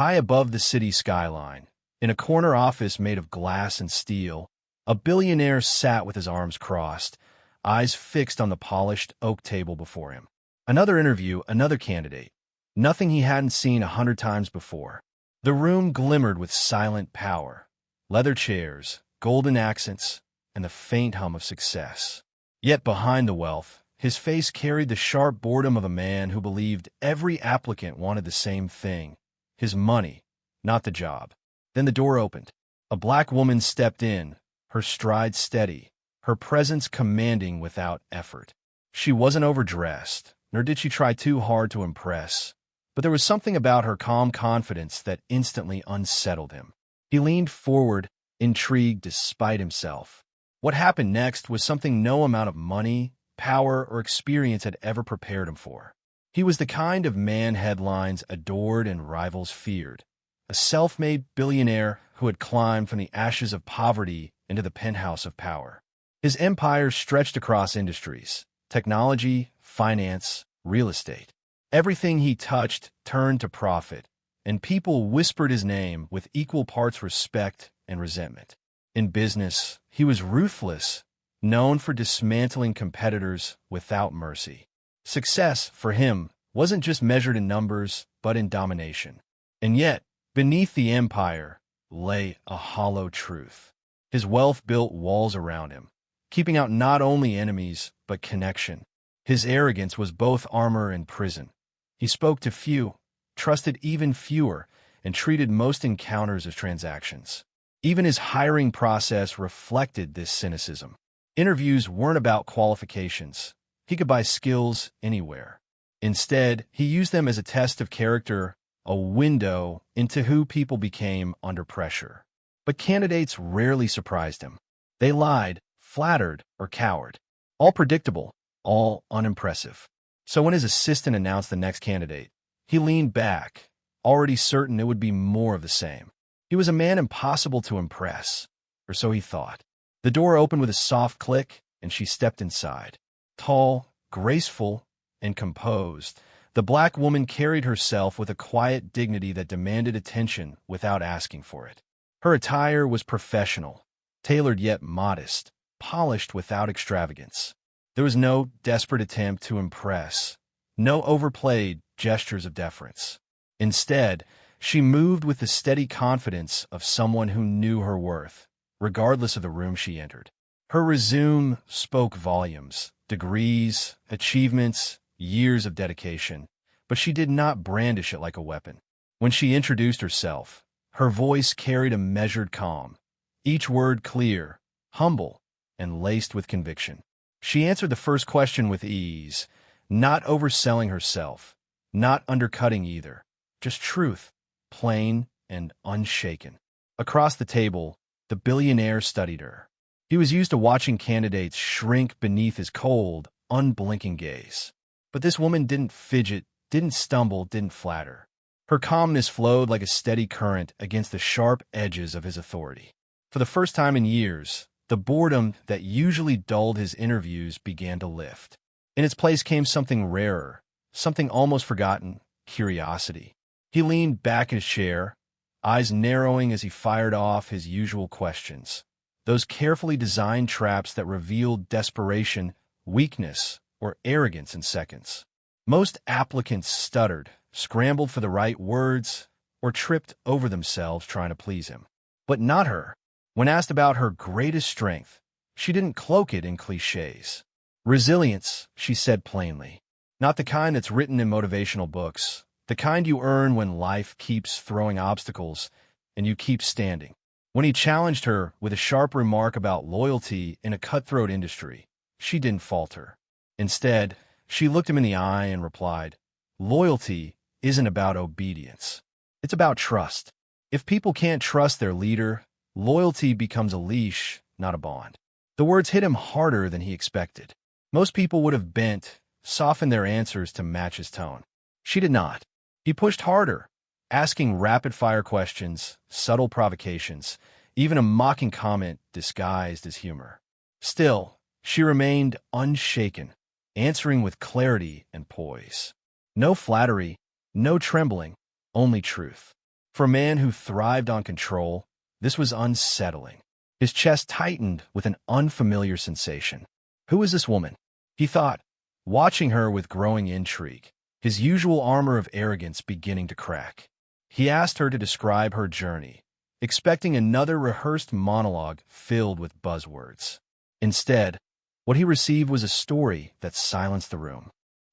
High above the city skyline, in a corner office made of glass and steel, a billionaire sat with his arms crossed, eyes fixed on the polished oak table before him. Another interview, another candidate. Nothing he hadn't seen 100 times before. The room glimmered with silent power. Leather chairs, golden accents, and the faint hum of success. Yet behind the wealth, his face carried the sharp boredom of a man who believed every applicant wanted the same thing: his money, not the job. Then the door opened. A black woman stepped in, her stride steady, her presence commanding without effort. She wasn't overdressed, nor did she try too hard to impress, but there was something about her calm confidence that instantly unsettled him. He leaned forward, intrigued despite himself. What happened next was something no amount of money, power, or experience had ever prepared him for. He was the kind of man headlines adored and rivals feared. A self-made billionaire who had climbed from the ashes of poverty into the penthouse of power. His empire stretched across industries: technology, finance, real estate. Everything he touched turned to profit, and people whispered his name with equal parts respect and resentment. In business, he was ruthless, known for dismantling competitors without mercy. Success, for him, wasn't just measured in numbers, but in domination. And yet, beneath the empire lay a hollow truth. His wealth built walls around him, keeping out not only enemies, but connection. His arrogance was both armor and prison. He spoke to few, trusted even fewer, and treated most encounters as transactions. Even his hiring process reflected this cynicism. Interviews weren't about qualifications. He could buy skills anywhere. Instead, he used them as a test of character, a window into who people became under pressure. But candidates rarely surprised him. They lied, flattered, or cowered. All predictable, all unimpressive. So when his assistant announced the next candidate, he leaned back, already certain it would be more of the same. He was a man impossible to impress, or so he thought. The door opened with a soft click, and she stepped inside. Tall, graceful, and composed, the black woman carried herself with a quiet dignity that demanded attention without asking for it. Her attire was professional, tailored yet modest, polished without extravagance. There was no desperate attempt to impress, no overplayed gestures of deference. Instead, she moved with the steady confidence of someone who knew her worth, regardless of the room she entered. Her resume spoke volumes: degrees, achievements, years of dedication, but she did not brandish it like a weapon. When she introduced herself, her voice carried a measured calm, each word clear, humble, and laced with conviction. She answered the first question with ease, not overselling herself, not undercutting either, just truth, plain and unshaken. Across the table, the billionaire studied her. He was used to watching candidates shrink beneath his cold, unblinking gaze. But this woman didn't fidget, didn't stumble, didn't flatter. Her calmness flowed like a steady current against the sharp edges of his authority. For the first time in years, the boredom that usually dulled his interviews began to lift. In its place came something rarer, something almost forgotten: curiosity. He leaned back in his chair, eyes narrowing as he fired off his usual questions. Those carefully designed traps that revealed desperation, weakness, or arrogance in seconds. Most applicants stuttered, scrambled for the right words, or tripped over themselves trying to please him. But not her. When asked about her greatest strength, she didn't cloak it in cliches. Resilience, she said plainly. Not the kind that's written in motivational books, the kind you earn when life keeps throwing obstacles and you keep standing. When he challenged her with a sharp remark about loyalty in a cutthroat industry, she didn't falter. Instead, she looked him in the eye and replied, "Loyalty isn't about obedience. It's about trust. If people can't trust their leader, loyalty becomes a leash, not a bond." The words hit him harder than he expected. Most people would have bent, softened their answers to match his tone. She did not. He pushed harder, asking rapid-fire questions, subtle provocations, even a mocking comment disguised as humor. Still, she remained unshaken, answering with clarity and poise. No flattery, no trembling, only truth. For a man who thrived on control, this was unsettling. His chest tightened with an unfamiliar sensation. Who is this woman? He thought, watching her with growing intrigue, his usual armor of arrogance beginning to crack. He asked her to describe her journey, expecting another rehearsed monologue filled with buzzwords. Instead, what he received was a story that silenced the room.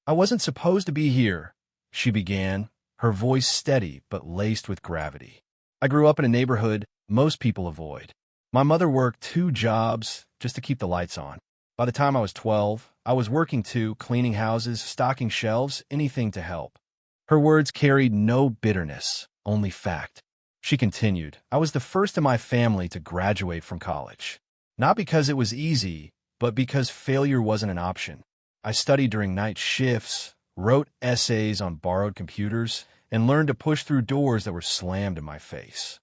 "I wasn't supposed to be here," she began, her voice steady but laced with gravity. "I grew up in a neighborhood most people avoid. My mother worked 2 jobs just to keep the lights on. By the time I was 12, I was working too, cleaning houses, stocking shelves, anything to help." Her words carried no bitterness, only fact. She continued, "I was the first in my family to graduate from college. Not because it was easy, but because failure wasn't an option. I studied during night shifts, wrote essays on borrowed computers, and learned to push through doors that were slammed in my face."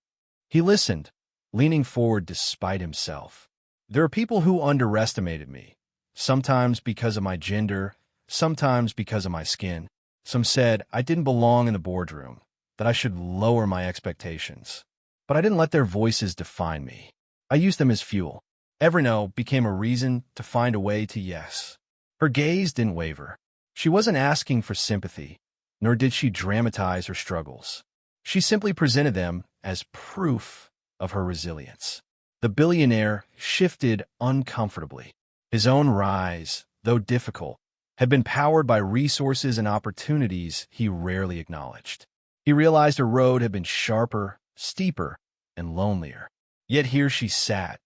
He listened, leaning forward despite himself. "There are people who underestimated me, sometimes because of my gender, sometimes because of my skin. Some said I didn't belong in the boardroom, that I should lower my expectations. But I didn't let their voices define me. I used them as fuel. Every no became a reason to find a way to yes." Her gaze didn't waver. She wasn't asking for sympathy, nor did she dramatize her struggles. She simply presented them as proof of her resilience. The billionaire shifted uncomfortably. His own rise, though difficult, had been powered by resources and opportunities he rarely acknowledged. He realized her road had been sharper, steeper, and lonelier. Yet here she sat,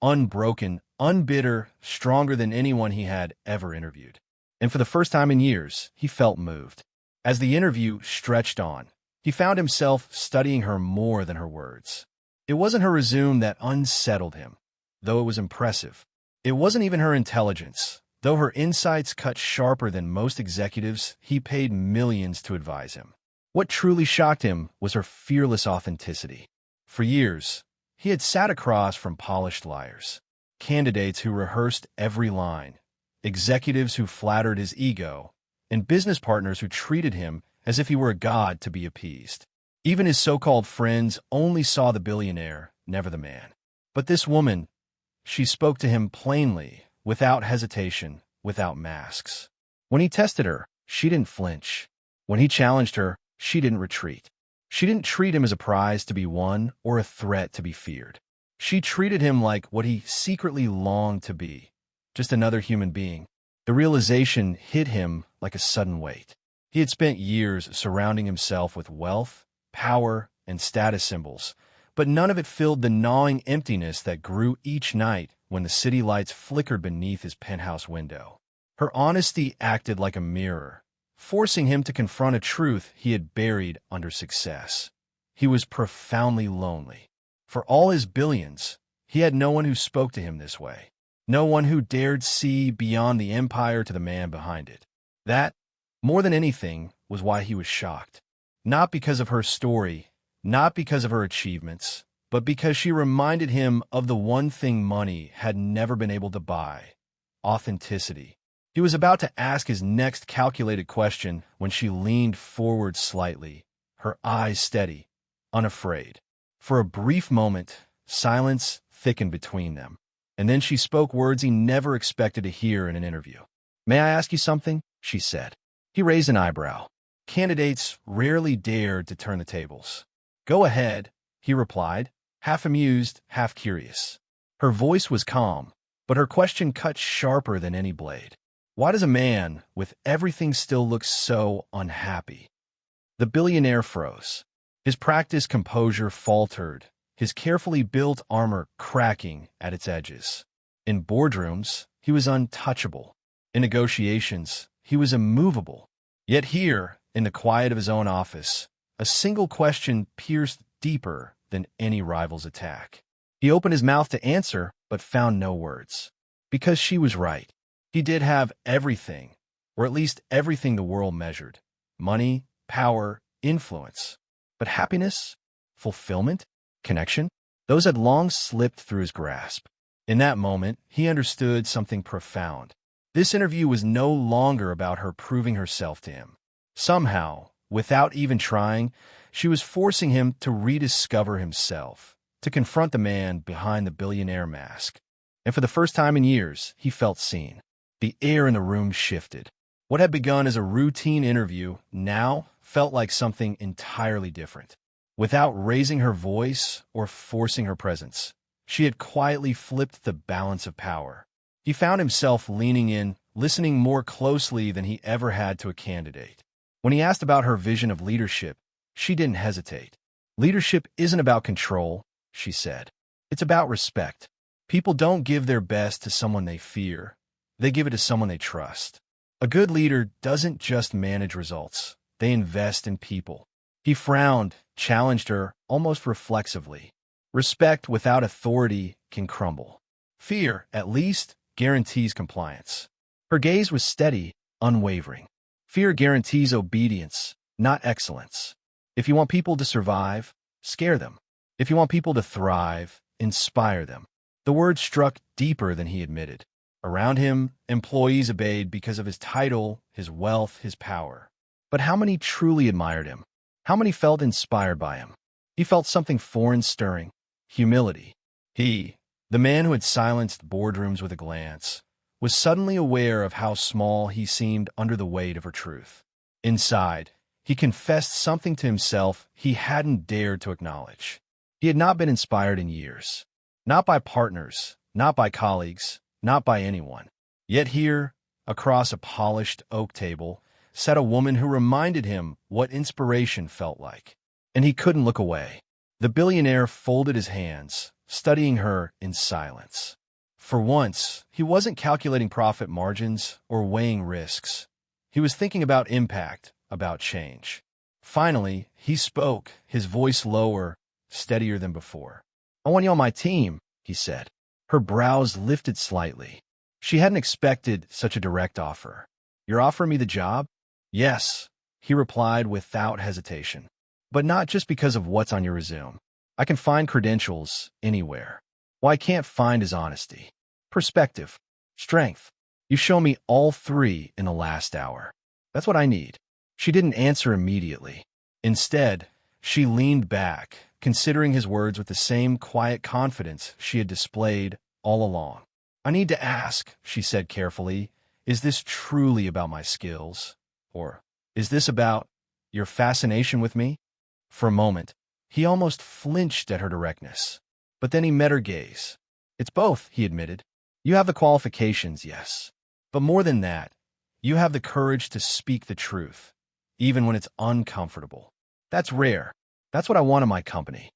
unbroken, unbitter, stronger than anyone he had ever interviewed. And for the first time in years, he felt moved. As the interview stretched on, he found himself studying her more than her words. It wasn't her resume that unsettled him, though it was impressive. It wasn't even her intelligence, though her insights cut sharper than most executives he paid millions to advise him. What truly shocked him was her fearless authenticity. For years, he had sat across from polished liars, candidates who rehearsed every line, executives who flattered his ego, and business partners who treated him as if he were a god to be appeased. Even his so-called friends only saw the billionaire, never the man. But this woman, she spoke to him plainly, without hesitation, without masks. When he tested her, she didn't flinch. When he challenged her, she didn't retreat. She didn't treat him as a prize to be won or a threat to be feared. She treated him like what he secretly longed to be, just another human being. The realization hit him like a sudden weight. He had spent years surrounding himself with wealth, power, and status symbols, but none of it filled the gnawing emptiness that grew each night when the city lights flickered beneath his penthouse window. Her honesty acted like a mirror, forcing him to confront a truth he had buried under success. He was profoundly lonely. For all his billions, he had no one who spoke to him this way. No one who dared see beyond the empire to the man behind it. That, more than anything, was why he was shocked. Not because of her story, not because of her achievements, but because she reminded him of the one thing money had never been able to buy: authenticity. He was about to ask his next calculated question when she leaned forward slightly, her eyes steady, unafraid. For a brief moment, silence thickened between them, and then she spoke words he never expected to hear in an interview. "May I ask you something?" she said. He raised an eyebrow. Candidates rarely dared to turn the tables. "Go ahead," he replied, half amused, half curious. Her voice was calm, but her question cut sharper than any blade. "Why does a man with everything still look so unhappy?" The billionaire froze. His practiced composure faltered, his carefully built armor cracking at its edges. In boardrooms, he was untouchable. In negotiations, he was immovable. Yet here, in the quiet of his own office, a single question pierced deeper than any rival's attack. He opened his mouth to answer, but found no words. Because she was right. He did have everything, or at least everything the world measured: money, power, influence. But happiness, fulfillment, connection, those had long slipped through his grasp. In that moment, he understood something profound. This interview was no longer about her proving herself to him. Somehow, without even trying, She was forcing him to rediscover himself, to confront the man behind the billionaire mask. And for the first time in years, he felt seen. The air in the room shifted. What had begun as a routine interview now felt like something entirely different. Without raising her voice or forcing her presence, she had quietly flipped the balance of power. He found himself leaning in, listening more closely than he ever had to a candidate. When he asked about her vision of leadership, she didn't hesitate. Leadership isn't about control, she said. It's about respect. People don't give their best to someone they fear. They give it to someone they trust. A good leader doesn't just manage results. They invest in people. He frowned, challenged her, almost reflexively. Respect without authority can crumble. Fear, at least, guarantees compliance. Her gaze was steady, unwavering. Fear guarantees obedience, not excellence. If you want people to survive, scare them. If you want people to thrive, inspire them. The words struck deeper than he admitted. Around him, employees obeyed because of his title, his wealth, his power. But how many truly admired him? How many felt inspired by him? He felt something foreign stirring. Humility. He, the man who had silenced boardrooms with a glance, was suddenly aware of how small he seemed under the weight of her truth. Inside, he confessed something to himself he hadn't dared to acknowledge. He had not been inspired in years. Not by partners, not by colleagues, not by anyone. Yet here, across a polished oak table, sat a woman who reminded him what inspiration felt like. And he couldn't look away. The billionaire folded his hands, studying her in silence. For once, he wasn't calculating profit margins or weighing risks. He was thinking about impact, about change. Finally, he spoke, his voice lower, steadier than before. "I want you on my team," he said. Her brows lifted slightly. She hadn't expected such a direct offer. "You're offering me the job?" "Yes," he replied without hesitation. "But not just because of what's on your resume. I can find credentials anywhere. What I can't find is honesty, perspective, strength. You show me all three in the last hour. That's what I need." She didn't answer immediately. Instead, she leaned back, considering his words with the same quiet confidence she had displayed all along. "I need to ask," she said carefully, "is this truly about my skills? Or is this about your fascination with me?" For a moment, he almost flinched at her directness. But then he met her gaze. "It's both," he admitted. "You have the qualifications, yes. But more than that, you have the courage to speak the truth, even when it's uncomfortable. That's rare. That's what I want in my company."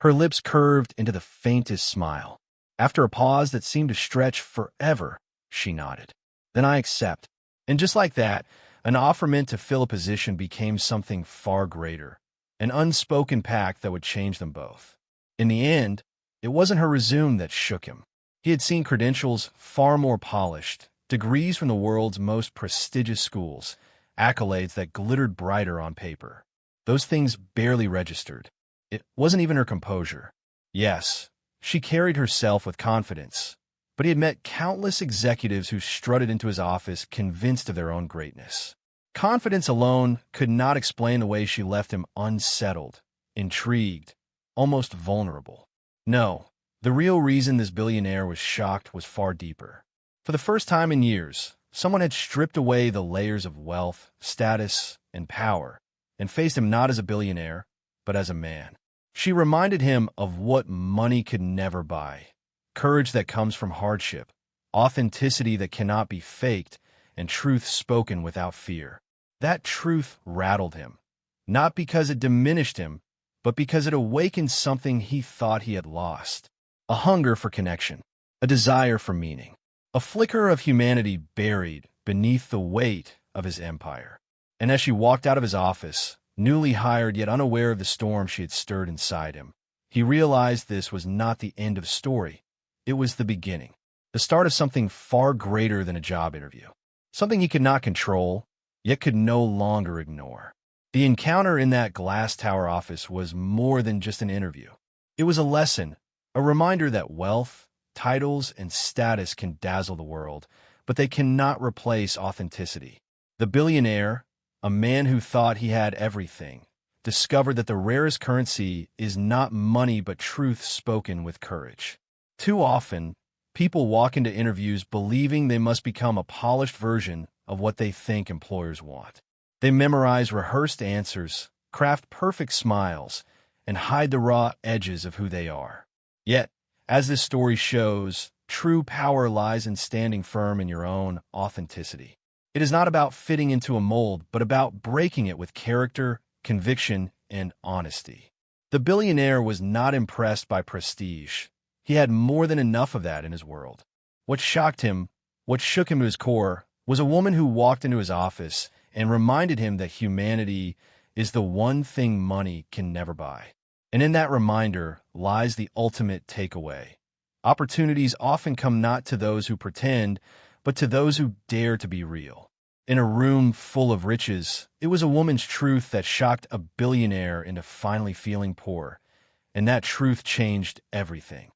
Her lips curved into the faintest smile. After a pause that seemed to stretch forever, she nodded. "Then I accept." And just like that, an offer meant to fill a position became something far greater, an unspoken pact that would change them both. In the end, it wasn't her resume that shook him. He had seen credentials far more polished, degrees from the world's most prestigious schools, accolades that glittered brighter on paper. Those things barely registered. It wasn't even her composure. Yes, she carried herself with confidence, but he had met countless executives who strutted into his office convinced of their own greatness. Confidence alone could not explain the way she left him unsettled, intrigued, almost vulnerable. No, the real reason this billionaire was shocked was far deeper. For the first time in years, someone had stripped away the layers of wealth, status, and power, and faced him not as a billionaire, but as a man. She reminded him of what money could never buy: courage that comes from hardship, authenticity that cannot be faked, and truth spoken without fear. That truth rattled him, not because it diminished him, but because it awakened something he thought he had lost: a hunger for connection, a desire for meaning, a flicker of humanity buried beneath the weight of his empire. And as she walked out of his office, newly hired yet unaware of the storm she had stirred inside him, he realized this was not the end of the story. It was the beginning, the start of something far greater than a job interview, something he could not control, yet could no longer ignore. The encounter in that glass tower office was more than just an interview. It was a lesson, a reminder that wealth, titles, and status can dazzle the world, but they cannot replace authenticity. The billionaire, a man who thought he had everything, discovered that the rarest currency is not money but truth spoken with courage. Too often, people walk into interviews believing they must become a polished version of what they think employers want. They memorize rehearsed answers, craft perfect smiles, and hide the raw edges of who they are. Yet, as this story shows, true power lies in standing firm in your own authenticity. It is not about fitting into a mold, but about breaking it with character, conviction, and honesty. The billionaire was not impressed by prestige. He had more than enough of that in his world. What shocked him, what shook him to his core, was a woman who walked into his office and reminded him that humanity is the one thing money can never buy. And in that reminder lies the ultimate takeaway. Opportunities often come not to those who pretend, but to those who dare to be real. In a room full of riches, it was a woman's truth that shocked a billionaire into finally feeling poor, and that truth changed everything.